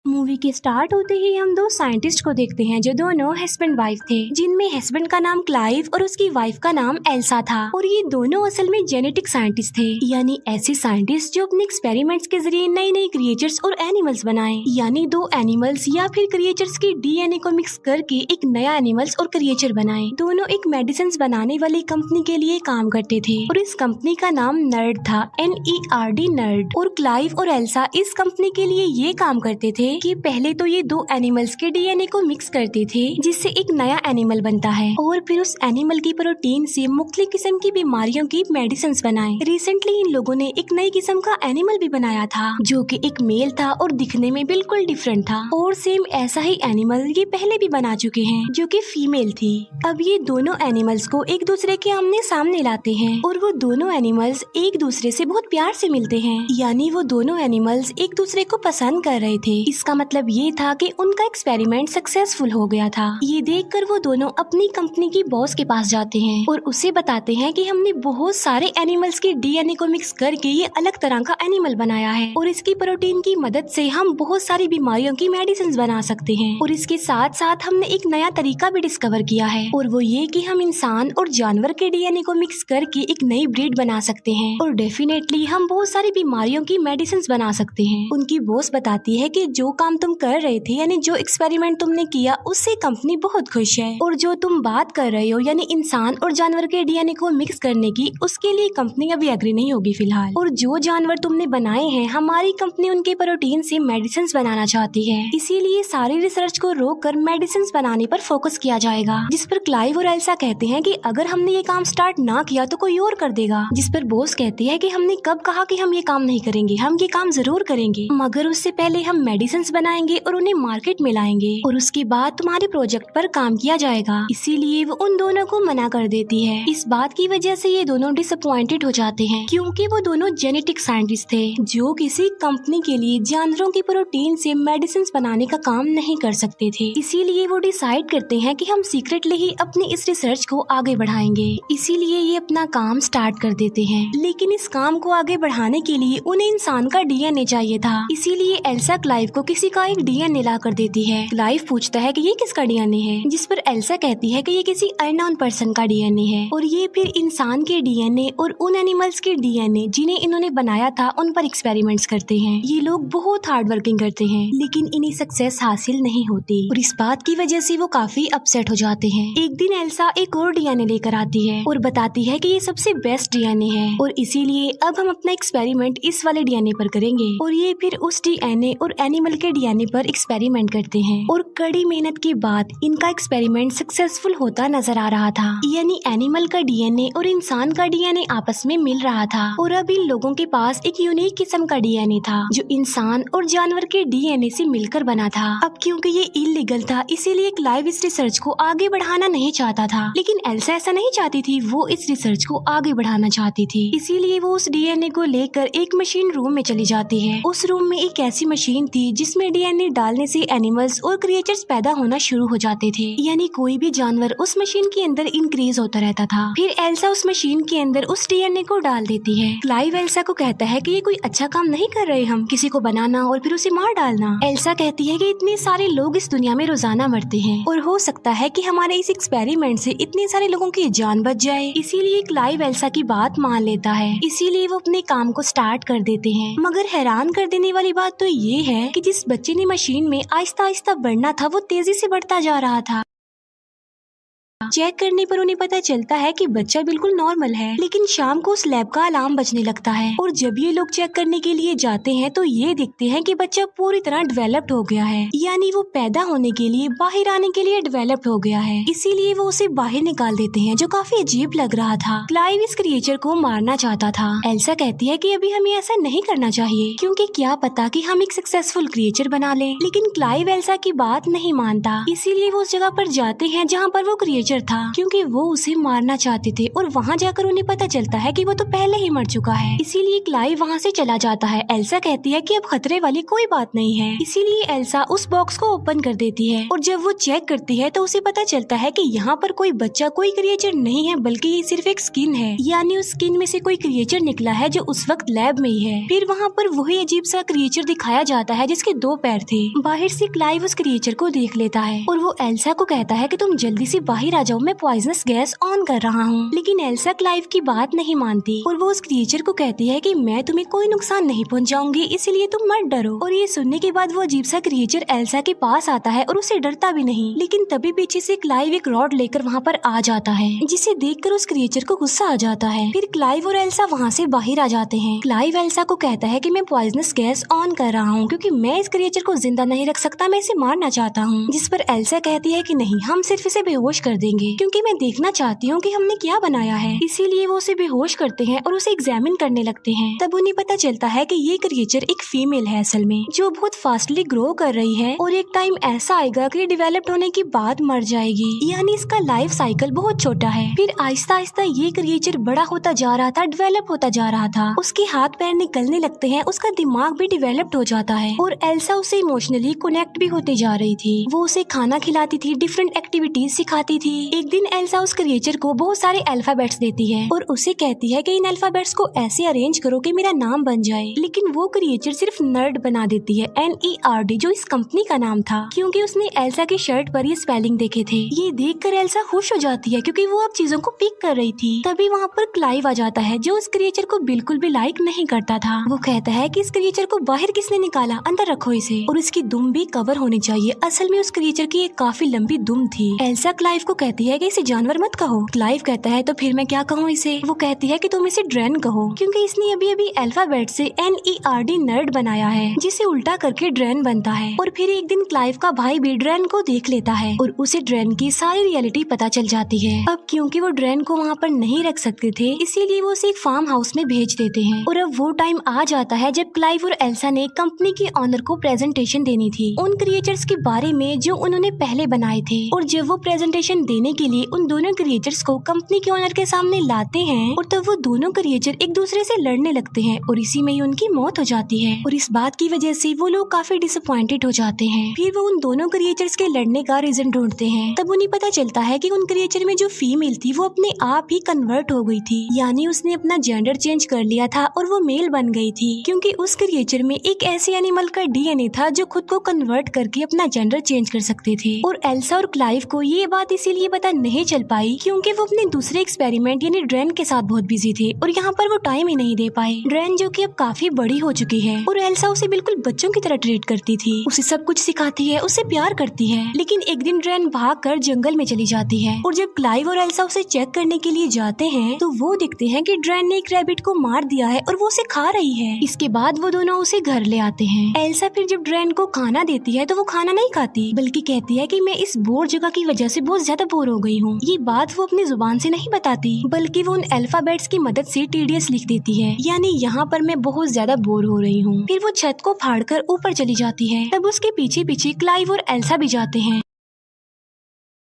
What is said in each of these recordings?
Movie के start होते ही हम दो साइंटिस्ट को देखते हैं जो दोनों हस्बैंड वाइफ थे, जिनमें हस्बैंड का नाम क्लाइव और उसकी वाइफ का नाम एल्सा था। और ये दोनों असल में जेनेटिक साइंटिस्ट थे, यानी ऐसे साइंटिस्ट जो अपने एक्सपेरिमेंट्स के जरिए नई नई क्रिएचर्स और एनिमल्स बनाए, यानी दो एनिमल्स या फिर क्रिएचर्स की डीएनए को मिक्स करके एक नया एनिमल्स और क्रिएचर बनाए। दोनों एक मेडिसिन बनाने वाली कंपनी के लिए काम करते थे और इस कंपनी का नाम नर्ड था, NERD नर्ड। और क्लाइव और एल्सा इस कंपनी के लिए ये काम करते थे कि पहले तो ये दो एनिमल्स के डीएनए को मिक्स करते थे जिससे एक नया एनिमल बनता है, और फिर उस एनिमल की प्रोटीन से मुख्तलिफ किस्म की बीमारियों की मेडिसिन बनाए। रिसेंटली इन लोगों ने एक नई किस्म का एनिमल भी बनाया था जो कि एक मेल था और दिखने में बिल्कुल डिफरेंट था, और सेम ऐसा ही एनिमल ये पहले भी बना चुके हैं जो कि फीमेल थी। अब ये दोनों एनिमल्स को एक दूसरे के आमने सामने लाते हैं और वो दोनों एनिमल्स एक दूसरे से बहुत प्यार से मिलते हैं, यानी वो दोनों एनिमल्स एक दूसरे को पसंद कर रहे थे। इसका मतलब ये था कि उनका एक्सपेरिमेंट सक्सेसफुल हो गया था। ये देखकर वो दोनों अपनी कंपनी की बॉस के पास जाते हैं और उसे बताते हैं कि हमने बहुत सारे एनिमल्स के डीएनए को मिक्स करके ये अलग तरह का एनिमल बनाया है और इसकी प्रोटीन की मदद से हम बहुत सारी बीमारियों की मेडिसिन बना सकते हैं। और इसके साथ साथ हमने एक नया तरीका भी डिस्कवर किया है, और वो ये कि हम इंसान और जानवर के डीएनए को मिक्स करके एक नई ब्रीड बना सकते हैं और डेफिनेटली हम बहुत सारी बीमारियों की मेडिसिन बना सकते हैं। उनकी बॉस बताती है कि जो काम तुम कर रहे थे, यानी जो एक्सपेरिमेंट तुमने किया, उससे कंपनी बहुत खुश है, और जो तुम बात कर रहे हो यानी इंसान और जानवर के डीएनए को मिक्स करने की, उसके लिए कंपनी अभी एग्री नहीं होगी फिलहाल। और जो जानवर तुमने बनाए हैं, हमारी कंपनी उनके प्रोटीन से मेडिसिन बनाना चाहती है, इसीलिए सारी रिसर्च को रोक कर मेडिसिन बनाने पर फोकस किया जाएगा। जिस पर क्लाइव और एल्सा कहते हैं कि अगर हमने ये काम स्टार्ट ना किया तो कोई और कर देगा। जिस पर बॉस कहती है कि हमने कब कहा कि हम ये काम नहीं करेंगे, हम ये काम जरूर करेंगे, मगर उससे पहले हम मेडिसिन बनाएंगे और उन्हें मार्केट में लाएंगे और उसके बाद तुम्हारे प्रोजेक्ट पर काम किया जाएगा। इसीलिए वो उन दोनों को मना कर देती है। इस बात की वजह से ये दोनों डिसअपॉइंटेड हो जाते हैं, क्योंकि वो दोनों जेनेटिक साइंटिस्ट थे जो किसी कंपनी के लिए जानवरों की प्रोटीन से मेडिसिन बनाने का काम नहीं कर सकते थे। इसीलिए वो डिसाइड करते हैं कि हम सीक्रेटली ही अपनी इस रिसर्च को आगे बढ़ाएंगे। इसीलिए ये अपना काम स्टार्ट कर देते हैं, लेकिन इस काम को आगे बढ़ाने के लिए उन्हें इंसान का डीएनए चाहिए था। इसीलिए एल्सा क्लाइव को किसी का एक डीएनए ला कर देती है। क्लाइव पूछता है कि ये किसका डीएनए है, जिस पर एल्सा कहती है कि ये किसी अननोन पर्सन का डीएनए है, और ये फिर इंसान के डीएनए और उन एनिमल्स के डीएनए जिन्हें इन्होंने बनाया था उन पर एक्सपेरिमेंट्स करते हैं। ये लोग बहुत हार्ड वर्किंग करते हैं, लेकिन इन्हें सक्सेस हासिल नहीं होती और इस बात की वजह से वो काफी अपसेट हो जाते हैं। एक दिन एल्सा एक और डीएनए लेकर आती है और बताती है कि ये सबसे बेस्ट डीएनए है और इसीलिए अब हम अपना एक्सपेरिमेंट इस वाले डीएनए पर करेंगे। और ये फिर उस डीएनए और एनिमल के डीएनए पर एक्सपेरिमेंट करते हैं और कड़ी मेहनत के बाद इनका एक्सपेरिमेंट सक्सेसफुल होता नजर आ रहा था, यानी एनिमल का डीएनए और इंसान का डीएनए आपस में मिल रहा था। और अब इन लोगों के पास एक यूनिक किस्म का डीएनए था जो इंसान और जानवर के डीएनए से मिलकर बना था। अब क्योंकि ये इलीगल था, इसीलिए क्लाइव इस रिसर्च को आगे बढ़ाना नहीं चाहता था, लेकिन एल्सा ऐसा नहीं चाहती थी, वो इस रिसर्च को आगे बढ़ाना चाहती थी। इसीलिए वो उस डीएनए को लेकर एक मशीन रूम में चली जाती है। उस रूम में एक ऐसी मशीन थी जिसमें डीएनए डालने से एनिमल्स और क्रिएचर्स पैदा होना शुरू हो जाते थे, यानी कोई भी जानवर उस मशीन के अंदर इंक्रीज होता रहता था। फिर एल्सा उस मशीन के अंदर उस डीएनए को डाल देती है। क्लाइव एल्सा को कहता है कि ये कोई अच्छा काम नहीं कर रहे हम, किसी को बनाना और फिर उसे मार डालना। एल्सा कहती है कि इतने सारे लोग इस दुनिया में रोजाना मरते हैं और हो सकता है कि हमारे इस एक्सपेरिमेंट से इतने सारे लोगों की जान बच जाए। इसीलिए क्लाइव एल्सा की बात मान लेता है, इसीलिए वो अपने काम को स्टार्ट कर देते हैं। मगर हैरान कर देने वाली बात तो ये है कि जिस बच्चे ने मशीन में आहिस्ता आहिस्ता बढ़ना था, वो तेजी से बढ़ता जा रहा था। चेक करने पर उन्हें पता चलता है कि बच्चा बिल्कुल नॉर्मल है, लेकिन शाम को उस लैब का अलार्म बजने लगता है और जब ये लोग चेक करने के लिए जाते हैं तो ये देखते हैं कि बच्चा पूरी तरह डेवलप्ड हो गया है, यानी वो पैदा होने के लिए, बाहर आने के लिए डेवलप्ड हो गया है। इसीलिए वो उसे बाहर निकाल देते हैं, जो काफी अजीब लग रहा था। क्लाइव इस क्रिएचर को मारना चाहता था। एल्सा कहती है कि अभी हमें ऐसा नहीं करना चाहिए, क्योंकि क्या पता कि हम एक सक्सेसफुल क्रिएचर बना ले, लेकिन क्लाइव एल्सा की बात नहीं मानता। इसीलिए वो उस जगह पर जाते हैं जहाँ पर वो क्रिएचर क्रिएचर था, क्योंकि वो उसे मारना चाहते थे और वहाँ जाकर उन्हें पता चलता है कि वो तो पहले ही मर चुका है। इसीलिए क्लाइव वहाँ से चला जाता है। एल्सा कहती है कि अब खतरे वाली कोई बात नहीं है। इसीलिए एल्सा उस बॉक्स को ओपन कर देती है और जब वो चेक करती है तो उसे पता चलता है कि यहाँ पर कोई बच्चा, कोई क्रिएचर नहीं है, बल्कि ये सिर्फ एक स्किन है। यानी उस स्किन में से कोई क्रिएचर निकला है जो उस वक्त लैब में ही है। फिर वहाँ पर वही अजीब सा क्रिएचर दिखाया जाता है जिसके 2 पैर थे। बाहर से क्लाइव उस क्रिएचर को देख लेता है और वो एल्सा को कहता है कि तुम जल्दी से बाहर आ जाओ, मैं पॉइजनस गैस ऑन कर रहा हूँ। लेकिन एल्सा क्लाइव की बात नहीं मानती और वो उस क्रिएचर को कहती है कि मैं तुम्हें कोई नुकसान नहीं पहुँचाऊंगी, इसलिए तुम मत डरो। और ये सुनने के बाद वो अजीब सा क्रिएचर एल्सा के पास आता है और उसे डरता भी नहीं। लेकिन तभी पीछे से क्लाइव एक रॉड लेकर वहाँ पर आ जाता है, जिसे देखकर उस क्रिएचर को गुस्सा आ जाता है। फिर क्लाइव और एल्सा वहाँ से बाहर आ जाते हैं। क्लाइव एल्सा को कहता है कि मैं पॉइजनस गैस ऑन कर रहा हूँ क्योंकि मैं इस क्रिएचर को जिंदा नहीं रख सकता, मैं इसे मारना चाहता हूँ। जिस पर एल्सा कहती है कि नहीं, हम सिर्फ इसे बेहोश कर देंगे क्योंकि मैं देखना चाहती हूँ कि हमने क्या बनाया है। इसीलिए वो उसे बेहोश करते हैं और उसे एग्जामिन करने लगते हैं। तब उन्हें पता चलता है कि ये क्रिएचर एक फीमेल है असल में, जो बहुत फास्टली ग्रो कर रही है और एक टाइम ऐसा आएगा कि डेवलप्ड होने के बाद मर जाएगी। यानी इसका लाइफ साइकिल बहुत छोटा है। फिर आहिस्ता आहिस्ता ये क्रिएचर बड़ा होता जा रहा था, डेवलप होता जा रहा था। उसके हाथ पैर निकलने लगते हैं, उसका दिमाग भी डेवलप्ड हो जाता है और एल्सा उसे इमोशनली कनेक्ट भी होते जा रही थी। वो उसे खाना खिलाती थी, डिफरेंट एक्टिविटीज सिखाती थी। एक दिन एल्सा उस क्रिएचर को बहुत सारे अल्फाबेट्स देती है और उसे कहती है कि इन अल्फाबेट्स को ऐसे अरेंज करो कि मेरा नाम बन जाए। लेकिन वो क्रिएचर सिर्फ नर्ड बना देती है, NERD, जो इस कंपनी का नाम था, क्योंकि उसने एल्सा की शर्ट पर ये स्पेलिंग देखे थे। ये देखकर एल्सा खुश हो जाती है क्योंकि वो अब चीजों को पिक कर रही थी। तभी वहाँ पर क्लाइव आ जाता है जो उस क्रिएचर को बिल्कुल भी लाइक नहीं करता था। वो कहता है कि इस क्रिएचर को बाहर किसने निकाला, अंदर रखो इसे, और इसकी दुम भी कवर होनी चाहिए। असल में उस क्रिएचर की एक काफी लंबी दुम थी। एल्सा क्लाइव को कहती है कि इसे जानवर मत कहो। क्लाइव कहता है तो फिर मैं क्या कहूँ इसे। वो कहती है कि तुम इसे ड्रेन कहो क्योंकि इसने अभी अभी अल्फाबेट से NERD नर्ड बनाया है, जिसे उल्टा करके ड्रेन बनता है। और फिर एक दिन क्लाइव का भाई भी ड्रेन को देख लेता है और उसे ड्रेन की सारी रियलिटी पता चल जाती है। अब क्योंकि वो ड्रेन को वहाँ पर नहीं रख सकते थे, इसीलिए वो उसे एक फार्म हाउस में भेज देते हैं। और अब वो टाइम आ जाता है जब क्लाइव और एल्सा ने कंपनी के ऑनर को प्रेजेंटेशन देनी थी उन क्रिएचर्स के बारे में जो उन्होंने पहले बनाए थे। और जब वो प्रेजेंटेशन देने के लिए उन दोनों क्रिएचर्स को कंपनी के ऑनर के सामने लाते हैं और तब वो दोनों क्रिएचर एक दूसरे से लड़ने लगते हैं और इसी में ही उनकी मौत हो जाती है। और इस बात की वजह से वो लोग काफी डिसअपॉइंटेड हो जाते हैं। फिर वो उन दोनों क्रिएचर्स के लड़ने का रीजन ढूंढते हैं। तब उन्हें पता चलता है कि उन क्रिएचर में जो फीमेल थी वो अपने आप ही कन्वर्ट हो गई थी, यानी उसने अपना जेंडर चेंज कर लिया था और वो मेल बन गई थी क्योंकि उस क्रिएचर में एक ऐसे एनिमल का DNA था जो खुद को कन्वर्ट करके अपना जेंडर चेंज कर सकते थे। और एल्सा और क्लाइव को ये बात इसीलिए पता नहीं चल पाई क्योंकि वो अपने दूसरे एक्सपेरिमेंट यानी ड्रेन के साथ बहुत बिजी थे और यहाँ पर वो टाइम ही नहीं दे पाए। ड्रेन जो कि अब काफी बड़ी हो चुकी है और एल्सा उसे बिल्कुल बच्चों की तरह ट्रीट करती थी, उसे सब कुछ सिखाती है, उससे प्यार करती है। लेकिन एक दिन ड्रेन भागकर जंगल में चली जाती है और जब क्लाइव और एल्सा उसे चेक करने के लिए जाते हैं तो वो देखते हैं कि ड्रेन ने एक रैबिट को मार दिया है और वो उसे खा रही है। इसके बाद वो दोनों उसे घर ले आते हैं। एल्सा फिर जब ड्रेन को खाना देती है तो वो खाना नहीं खाती बल्कि कहती है कि मैं इस बोर जगह की वजह से बहुत ज्यादा बोर हो गई हूँ। ये बात वो अपनी जुबान से नहीं बताती बल्कि वो उन अल्फाबेट्स की मदद से TDS लिख देती है, यानी यहाँ पर मैं बहुत ज्यादा बोर हो रही हूँ। फिर वो छत को फाड़कर ऊपर चली जाती है। तब उसके पीछे पीछे क्लाइव और एल्सा भी जाते हैं।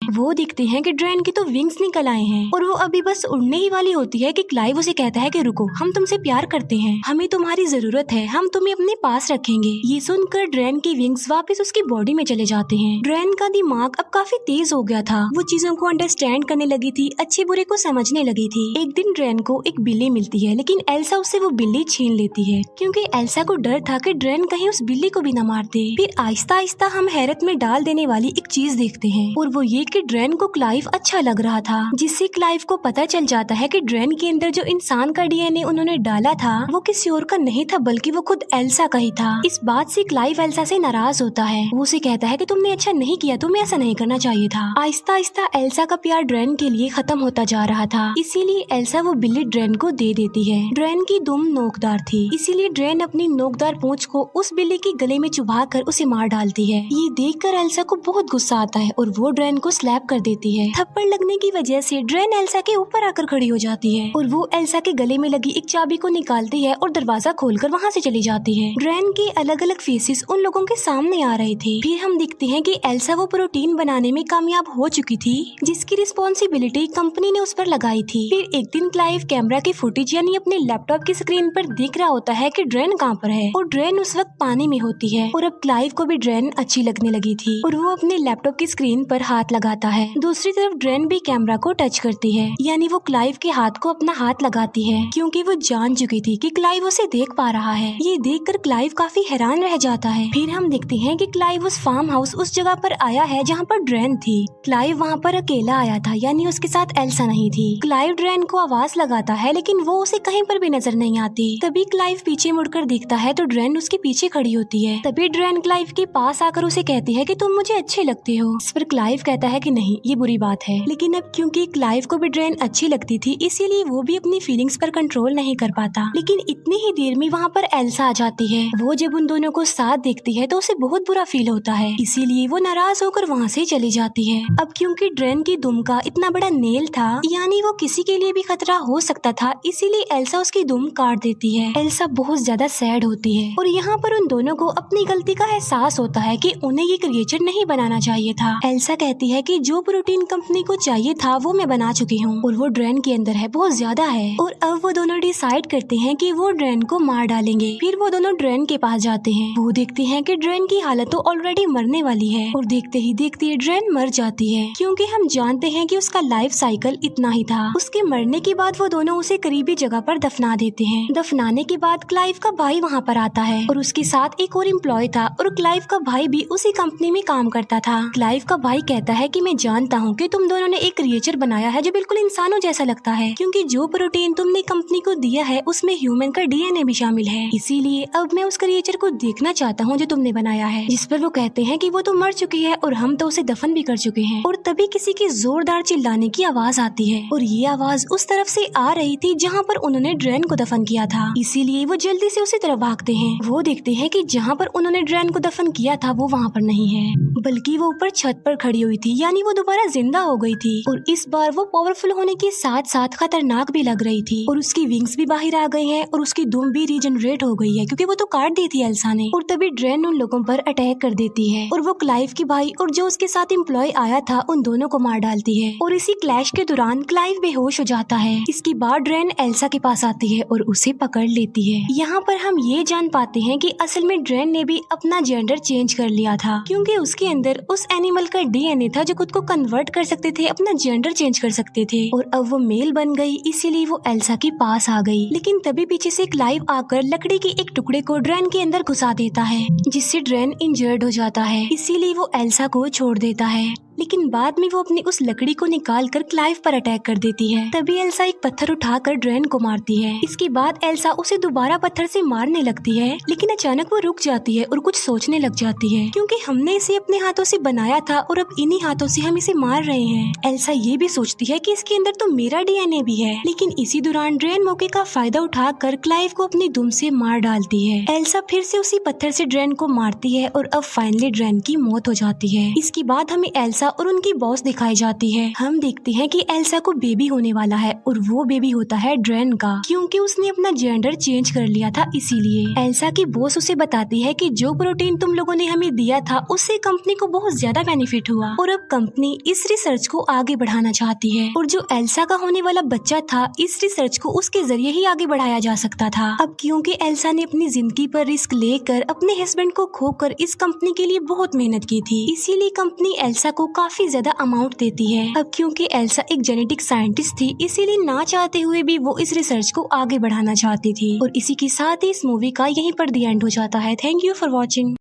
वो देखते हैं कि ड्रेन की तो विंग्स निकल आए हैं और वो अभी बस उड़ने ही वाली होती है कि क्लाइव उसे कहता है कि रुको, हम तुमसे प्यार करते हैं, हमें तुम्हारी जरूरत है, हम तुम्हें अपने पास रखेंगे। ये सुनकर ड्रेन की विंग्स वापस उसकी बॉडी में चले जाते हैं। ड्रेन का दिमाग अब काफी तेज हो गया था, वो चीजों को अंडरस्टैंड करने लगी थी, अच्छे बुरे को समझने लगी थी। एक दिन ड्रेन को एक बिल्ली मिलती है लेकिन एल्सा उससे वो बिल्ली छीन लेती है क्योंकि एल्सा को डर था कि ड्रेन कहीं उस बिल्ली को भी न मार दे। फिर आहिस्ता आहिस्ता हम हैरत में डाल देने वाली एक चीज देखते हैं और वो ये कि ड्रेन को क्लाइव अच्छा लग रहा था, जिससे क्लाइव को पता चल जाता है कि ड्रेन के अंदर जो इंसान का DNA उन्होंने डाला था वो किसी और का नहीं था बल्कि वो खुद एल्सा का ही था। इस बात से क्लाइव एल्सा से नाराज होता है। वो उसे कहता है कि तुमने अच्छा नहीं किया, तुम्हें ऐसा नहीं करना चाहिए था। आहिस्ता आहिस्ता एल्सा का प्यार ड्रेन के लिए खत्म होता जा रहा था, इसीलिए एल्सा वो बिल्ली ड्रेन को दे देती है। ड्रेन की दुम नोकदार थी, इसीलिए ड्रेन अपनी नोकदार पूंछ को उस बिल्ली के गले में चुभा कर उसे मार डालती है। ये देखकर एल्सा को बहुत गुस्सा आता है और वो ड्रेन को स्लैप कर देती है। थप्पड़ लगने की वजह से ड्रेन एल्सा के ऊपर आकर खड़ी हो जाती है और वो एल्सा के गले में लगी एक चाबी को निकालती है और दरवाजा खोलकर वहाँ से चली जाती है। ड्रेन के अलग अलग फेसेस उन लोगों के सामने आ रहे थे। फिर हम देखते हैं कि एल्सा वो प्रोटीन बनाने में कामयाब हो चुकी थी जिसकी रिस्पॉन्सिबिलिटी कंपनी ने उस पर लगाई थी। फिर एक दिन क्लाइव कैमरा की फुटेज यानी अपने लैपटॉप की स्क्रीन पर देख रहा होता है कि ड्रेन कहाँ पर है और ड्रेन उस वक्त पानी में होती है और अब क्लाइव को भी ड्रेन अच्छी लगने लगी थी और वो अपने लैपटॉप की स्क्रीन पर हाथ लगाता है। दूसरी तरफ ड्रेन भी कैमरा को टच करती है यानी वो क्लाइव के हाथ को अपना हाथ लगाती है क्योंकि वो जान चुकी थी कि क्लाइव उसे देख पा रहा है। ये देखकर क्लाइव काफी हैरान रह जाता है। फिर हम देखते हैं कि क्लाइव उस फार्म हाउस उस जगह पर आया है जहाँ पर ड्रेन थी। क्लाइव वहाँ पर अकेला आया था यानी उसके साथ एल्सा नहीं थी। क्लाइव ड्रेन को आवाज लगाता है लेकिन वो उसे कहीं पर भी नजर नहीं आती। तभी क्लाइव पीछे मुड़कर देखता है तो ड्रेन उसके पीछे खड़ी होती है। तभी ड्रेन क्लाइव के पास आकर उसे कहती है कि तुम मुझे अच्छे लगते हो। इस पर क्लाइव कहता है कि नहीं ये बुरी बात है। लेकिन अब क्योंकि क्लाइव को भी ड्रेन अच्छी लगती थी इसीलिए वो भी अपनी फीलिंग्स पर कंट्रोल नहीं कर पाता। लेकिन इतनी ही देर में वहाँ पर एल्सा आ जाती है। वो जब उन दोनों को साथ देखती है तो उसे बहुत बुरा फील होता है इसीलिए वो नाराज होकर वहाँ से चली जाती है। अब क्योंकि ड्रेन की दुम का इतना बड़ा नेल था यानी वो किसी के लिए भी खतरा हो सकता था इसीलिए एल्सा उसकी दुम काट देती है। एल्सा बहुत ज्यादा सैड होती है और यहाँ पर उन दोनों को अपनी गलती का एहसास होता है कि उन्हें ये क्रिएचर नहीं बनाना चाहिए था। एल्सा कहती है कि जो प्रोटीन कंपनी को चाहिए था वो मैं बना चुकी हूँ और वो ड्रेन के अंदर है, बहुत ज्यादा है। और अब वो दोनों डिसाइड करते हैं कि वो ड्रेन को मार डालेंगे। फिर वो दोनों ड्रेन के पास जाते हैं। वो देखते हैं कि ड्रेन की हालत तो ऑलरेडी मरने वाली है और देखते ही देखते ड्रेन मर जाती है क्योंकि हम जानते हैं कि उसका लाइफ साइकिल इतना ही था। उसके मरने के बाद वो दोनों उसे करीबी जगह पर दफना देते हैं। दफनाने के बाद क्लाइव का भाई वहाँ पर आता है और उसके साथ एक और एम्प्लॉय था और क्लाइव का भाई भी उसी कंपनी में काम करता था। क्लाइव का भाई कहता है कि मैं जानता हूँ कि तुम दोनों ने एक क्रिएचर बनाया है जो बिल्कुल इंसानों जैसा लगता है क्योंकि जो प्रोटीन तुमने कंपनी को दिया है उसमें ह्यूमन का डीएनए भी शामिल है। इसीलिए अब मैं उस क्रिएचर को देखना चाहता हूँ जो तुमने बनाया है। जिस पर वो कहते हैं कि वो तो मर चुकी है और हम तो उसे दफन भी कर चुके हैं। और तभी किसी की जोरदार चिल्लाने की आवाज आती है और ये आवाज उस तरफ से आ रही थी जहाँ पर उन्होंने ड्रेन को दफन किया था। इसीलिए वो जल्दी से उसी तरफ भागते हैं। वो देखते हैं कि जहाँ पर उन्होंने ड्रेन को दफन किया था वो वहाँ पर नहीं है बल्कि वो ऊपर छत पर खड़ी हुई थी यानी वो दोबारा जिंदा हो गई थी और इस बार वो पावरफुल होने के साथ साथ खतरनाक भी लग रही थी और उसकी विंग्स भी बाहर आ गई हैं और उसकी दुम भी रीजनरेट हो गई है क्योंकि वो तो काट दी थी एल्सा ने। और तभी ड्रेन उन लोगों पर अटैक कर देती है और वो क्लाइव के भाई और जो उसके साथ एम्प्लॉय आया था उन दोनों को मार डालती है और इसी क्लैश के दौरान क्लाइव बेहोश हो जाता है। इसके बाद ड्रेन एल्सा के पास आती है और उसे पकड़ लेती है। यहाँ पर हम ये जान पाते हैं कि असल में ड्रेन ने भी अपना जेंडर चेंज कर लिया था क्योंकि उसके अंदर उस एनिमल का डीएनए था जो खुद को कन्वर्ट कर सकते थे, अपना जेंडर चेंज कर सकते थे और अब वो मेल बन गई इसीलिए वो एल्सा के पास आ गई। लेकिन तभी पीछे से क्लाइव आकर लकड़ी के एक टुकड़े को ड्रेन के अंदर घुसा देता है जिससे ड्रेन इंजर्ड हो जाता है इसीलिए वो एल्सा को छोड़ देता है। लेकिन बाद में वो अपनी उस लकड़ी को निकाल कर क्लाइव पर अटैक कर देती है। तभी एल्सा एक पत्थर उठाकर ड्रेन को मारती है। इसके बाद एल्सा उसे दोबारा पत्थर से मारने लगती है लेकिन अचानक वो रुक जाती है और कुछ सोचने लग जाती है क्योंकि हमने इसे अपने हाथों से बनाया था और अब इन्हीं हाथों से हम इसे मार रहे हैं। एल्सा ये भी सोचती है कि इसके अंदर तो मेरा डीएनए भी है। लेकिन इसी दौरान ड्रेन मौके का फायदा उठाकर क्लाइव को अपनी दुम से मार डालती है। एल्सा फिर से उसी पत्थर से ड्रेन को मारती है और अब फाइनली ड्रेन की मौत हो जाती है। इसके बाद हमें एल्सा और उनकी बॉस दिखाई जाती है। हम देखते हैं कि एल्सा को बेबी होने वाला है और वो बेबी होता है ड्रेन का क्योंकि उसने अपना जेंडर चेंज कर लिया था। इसीलिए एल्सा की बॉस उसे बताती है कि जो प्रोटीन तुम लोगों ने हमें दिया था उससे कंपनी को बहुत ज्यादा बेनिफिट हुआ और अब कंपनी इस रिसर्च को आगे बढ़ाना चाहती है और जो एल्सा का होने वाला बच्चा था इस रिसर्च को उसके जरिए ही आगे बढ़ाया जा सकता था। अब क्योंकि एल्सा ने अपनी जिंदगी पर रिस्क लेकर अपने हस्बैंड को खोकर इस कंपनी के लिए बहुत मेहनत की थी इसीलिए कंपनी एल्सा को काफी ज्यादा अमाउंट देती है। अब क्योंकि एल्सा एक जेनेटिक साइंटिस्ट थी इसीलिए ना चाहते हुए भी वो इस रिसर्च को आगे बढ़ाना चाहती थी। और इसी के साथ ही इस मूवी का यहीं पर द एंड हो जाता है। Thank you for watching.